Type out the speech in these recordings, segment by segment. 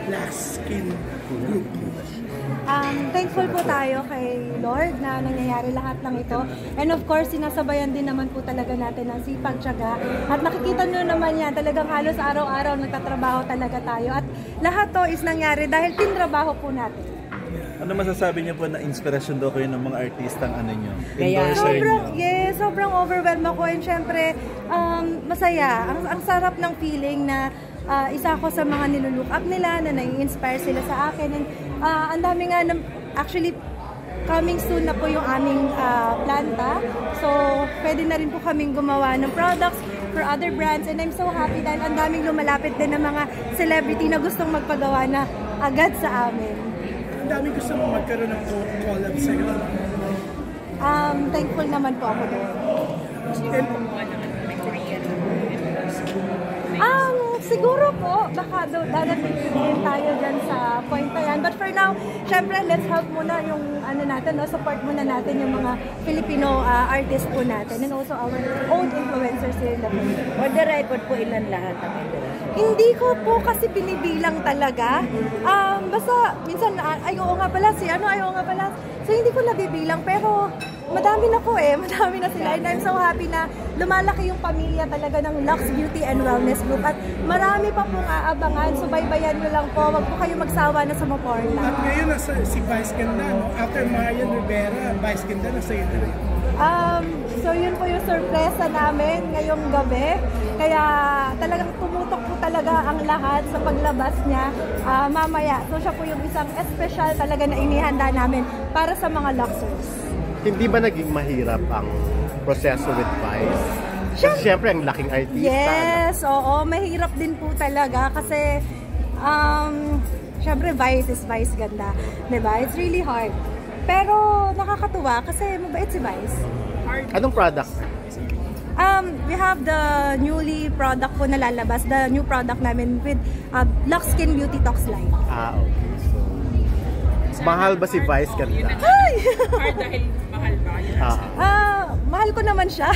Black Skin Group? Thankful po tayo kay Lord na nangyayari lahat ng ito. And of course, sinasabayan din naman po talaga natin ang sipag, tiyaga. At nakikita nyo naman yan, talagang halos araw-araw nagtatrabaho talaga tayo. At lahat to is nangyari dahil tinrabaho po natin. Ano masasabi niyo po na inspirasyon daw kayo ng mga artistang ano nyo? Endorser nyo? Yes, sobrang overwhelmed ako. And syempre, masaya. Ang sarap ng feeling na isa ako sa mga nilulook up nila, na nai-inspire sila sa akin. And ang dami nga, actually, coming soon na po yung aming planta. So, pwede na rin po kaming gumawa ng products for other brands. And I'm so happy dahil ang daming lumalapit din ng mga celebrity na gustong magpagawa na agad sa amin. Ang daming gusto mo magkaroon ng collab sa'yo. Thankful naman po ako doon. Siguro po, baka dadating din tayo dyan sa point na yan. But for now, syempre, let's help muna yung ano natin, no? Support muna natin yung mga Filipino artists po natin and also our own influencers here in the Philippines. For the record po, ilan lahat ang endorser? Hindi ko po kasi binibilang talaga. Basta, minsan, ayaw nga pala ayaw nga pala. So, hindi ko nabibilang, pero madami na po madami na sila. And I'm so happy na lumalaki yung pamilya talaga ng Lux Beauty and Wellness Group. At marami pa pong aabangan. So, baybayan nyo lang po. Wag po kayo magsawa na sumuporta. At ngayon, si Vice Ganda, no? After Marian Rivera, Vice Ganda, nasa iyo na rin. So, yun po yung sorpresa namin ngayong gabi. Kaya talagang tumutok po talaga ang lahat sa paglabas niya mamaya. So, siya po yung isang special talaga na inihanda namin para sa mga Luxers. Hindi ba naging mahirap ang proseso with Vice? Kasi syempre, ang laking artista. Yes, oo. Mahirap din po talaga kasi syempre, Vice is Vice Ganda. Diba? It's really hard. Pero nakakatuwa kasi mabait si Vice. Anong product? We have the newly product po na lalabas, the new product namin with Lux Skin Beauty Talks Live. Okay. So, mahal ba si Vice Ganda? Ay! Hard dahil mahal ba? Mahal ko naman siya.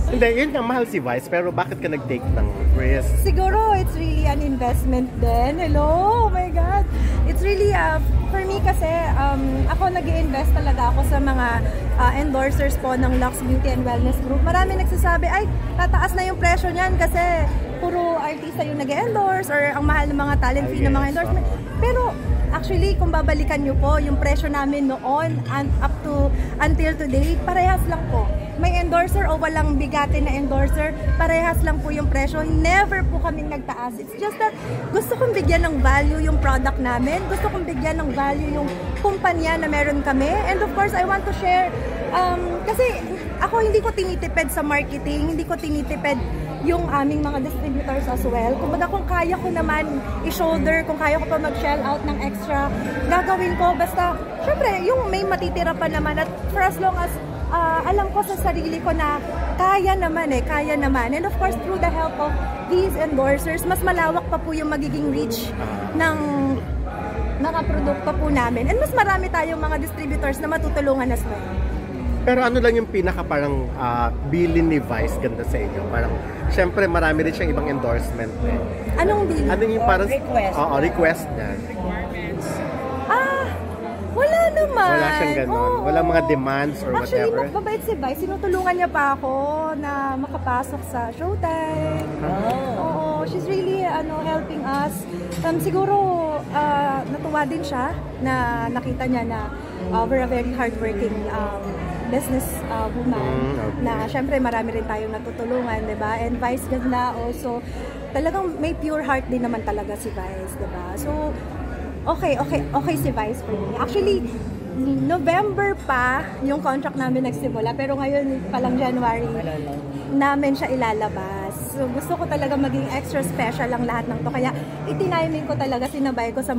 Hindi, yun nga, mahal si Vice, pero bakit ka nag-take ng risk? Siguro, it's really an investment din. Hello! Oh my God! It's really, for me kasi, ako nag-i-invest talaga ako sa mga endorsers po ng Lux Beauty and Wellness Group. Marami nagsasabi, ay, tataas na yung presyo niyan kasi puro artista yung nag-endorse or ang mahal ng mga talent fee ng mga endorsement. Pero, actually, kung babalikan nyo po, yung presyo namin noon and up to until today, parehas lang po. May endorser o walang bigatin na endorser, parehas lang po yung presyo. Never po kaming nagtaas. It's just that gusto kong bigyan ng value yung product namin. Gusto kong bigyan ng value yung kumpanya na meron kami. And of course, I want to share, kasi ako hindi ko tinitipid sa marketing, hindi ko tinitipid yung aming mga distributors as well. Kumbaga kung kaya ko naman i-shoulder, kung kaya ko pa mag-shell out ng extra, gagawin ko. Basta, syempre, yung may matitira pa naman at for as long as alam ko sa sarili ko na kaya naman. And of course, through the help of these endorsers, mas malawak pa po yung magiging reach ng mga produkto po namin. And mas marami tayong mga distributors na matutulungan as well. Pero ano lang yung pinaka parang bilin ni Vice Ganda sa inyo? Parang, syempre marami rin siyang ibang endorsement. Anong bilin? Ano yung parang request? Oo, request niya. Wala naman. Wala siyang ganon. Walang mga demands or actually, whatever. Actually, mabait si Vice. Sinutulungan niya pa ako na makapasok sa Showtime. Oo, she's really helping us. Siguro, natuwa din siya na nakita niya na we're a very hardworking business woman. Okay. Na syempre marami rin tayong natutulungan, diba? And Vice Ganda also, talagang may pure heart din naman talaga si Vice, diba? So, okay si Vice for me. Actually, November pa yung contract namin nagsimula, pero ngayon palang January namin siya ilalabas. So gusto ko talaga maging extra special ang lahat ng to. Kaya itiniming ko talaga, sinabay ko sa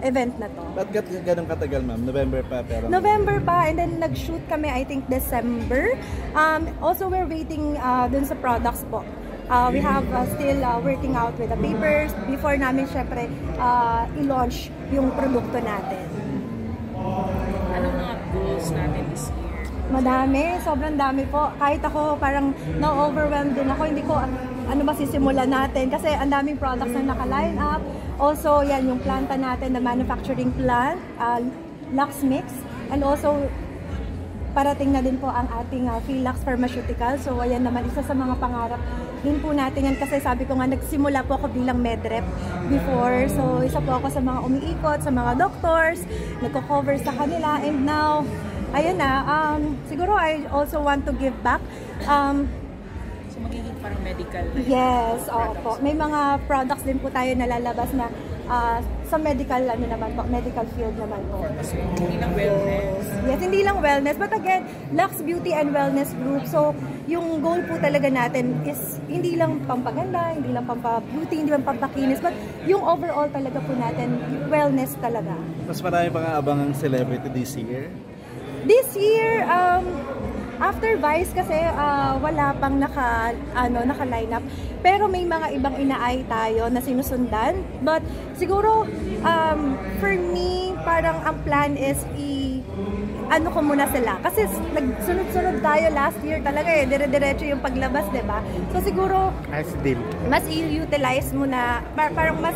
event na to. Ba't ganun katagal, ma'am? November pa? Pero November pa, and then nag-shoot kami I think December. Also we're waiting dun sa products po. We have still working out with the papers before namin syempre i-launch yung produkto natin. Anong mga goals natin this year? Madami, sobrang dami po. Kahit ako parang na-overwhelmed din ako. ano ba sisimulan natin kasi ang daming products na naka-line up. Also, yan yung planta natin, the manufacturing plant, Lux Mix, and also parating na din po ang ating Philax Pharmaceutical. So ayan naman, isa sa mga pangarap din po natin yan kasi sabi ko nga, nagsimula po ako bilang medrep before. So isa po ako sa mga umiikot, sa mga doctors, nagko-cover sa kanila, and now, ayun na, siguro I also want to give back. So magiging parang medical. Yes, opo. May mga products din po tayo nalalabas na sa medical, ano naman po, medical field naman po. Hindi lang wellness. Yes, hindi lang wellness, but again, Lux Beauty and Wellness Group. So, yung goal po talaga natin is hindi lang pampaganda, hindi lang pampa-beauty, hindi lang pampakinis, but yung overall talaga po natin, wellness talaga. Mas marami pang aabangang celebrity this year. This year, after Vice kasi wala pang naka-line up. Pero may mga ibang inaay tayo na sinusundan. But siguro, for me, parang ang plan is ano ko muna sila. Kasi nagsunod-sunod tayo last year talaga eh. Dire-diretso yung paglabas, diba? So siguro, mas i-utilize mo na, parang mas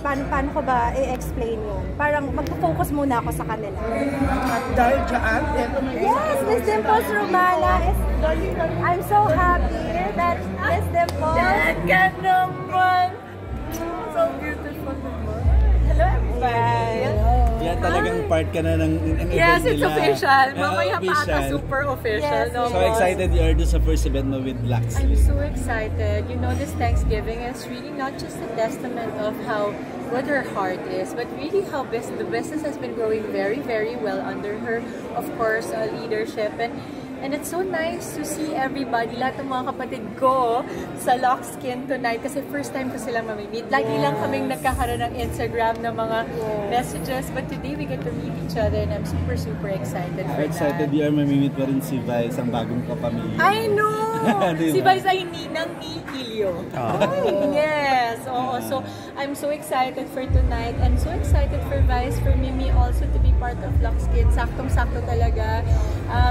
paano ko ba i-explain yun? Parang mag-focus muna ako sa kanila. At dahil dyan, eto may Yes, Miss Dimples Romana is, I'm so happy that Miss Dimples. Ka naman! So beautiful naman. Hello, everybody. Yan talagang part ka na ng event Yes, it's nila. official. Mamaya pa Official. ata super official. Yes, no, So boss? excited you are doon sa first event mo with Lux. I'm so excited. You know, this Thanksgiving is really not just a testament of how good her heart is, but really how the business has been growing very, very well under her, of course, leadership. And it's so nice to see everybody, lahat ng mga kapatid ko sa Lux Skin tonight kasi first time ko silang mamimit. Lagi lang kaming nagkakaroon ng Instagram ng mga messages, but today we get to meet each other and I'm super, super excited for How excited that. you are mamimit pa rin si Vice, ang bagong kapamilya. I know! Diba? Si Vice ay ninang ni Ilio. Yes! Oo. So, I'm so excited for tonight and so excited for Vice, for Mimi also to be part of Lux Skin. Saktong-sakto talaga.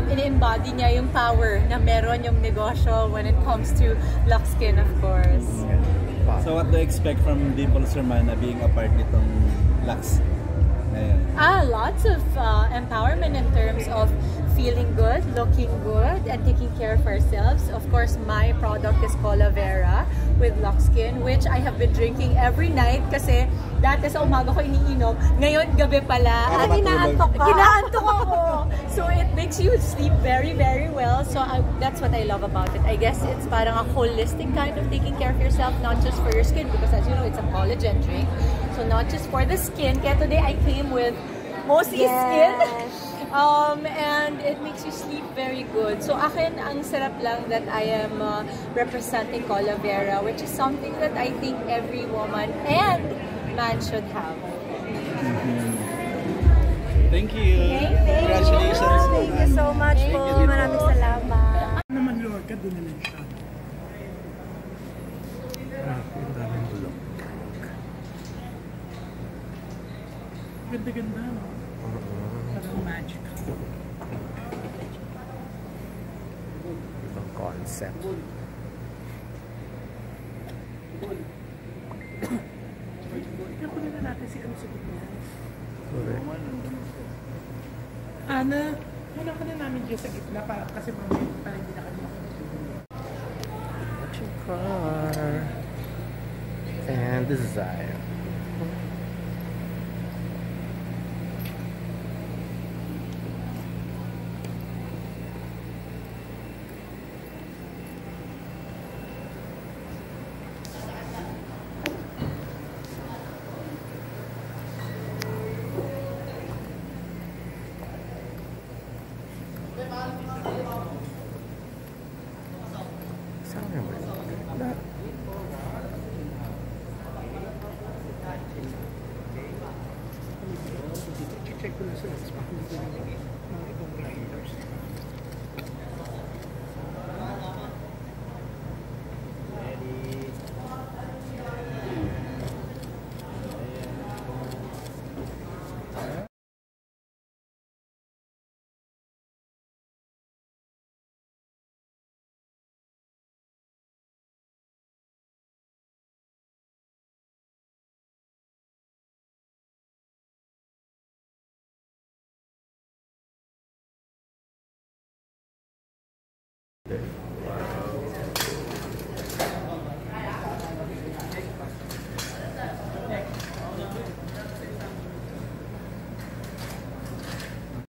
Ini-embody niya yung power na meron yung negosyo when it comes to Lux Skin, of course. So what do you expect from Dimples Romana being a part nitong Lux? Ayan. Lots of empowerment in terms of feeling good, looking good, and taking care of ourselves. Of course, my product is Cola Vera with Lux Skin, which I have been drinking every night kasi dati sa umaga ko iniinom, ngayon gabi pala. Para At matulog. Kinaantok ako. So it makes you sleep very, very well. So that's what I love about it. I guess it's parang a holistic kind of taking care of yourself, not just for your skin, because as you know, it's a collagen drink. So not just for the skin. Kaya today I came with mostly skin. And it makes you sleep very good. So akin, ang sarap lang that I am representing Cola Vera, which is something that I think every woman and man should have. Thank you. Congratulations. Thank you so much po. Maraming salamat. naman Lord ka, doon na lang siya. Ganda-ganda, no? Parang magic. Ibang concept. Kaya kunin na natin si ano sa gitna. Correct. Ana, muna ka na namin dyan sa gitna kasi mamaya parang hindi na kami Car. And Desire. Saan ba yun? check ko na sila. Tapos pakinggan ko na mga ibang riders. Okay.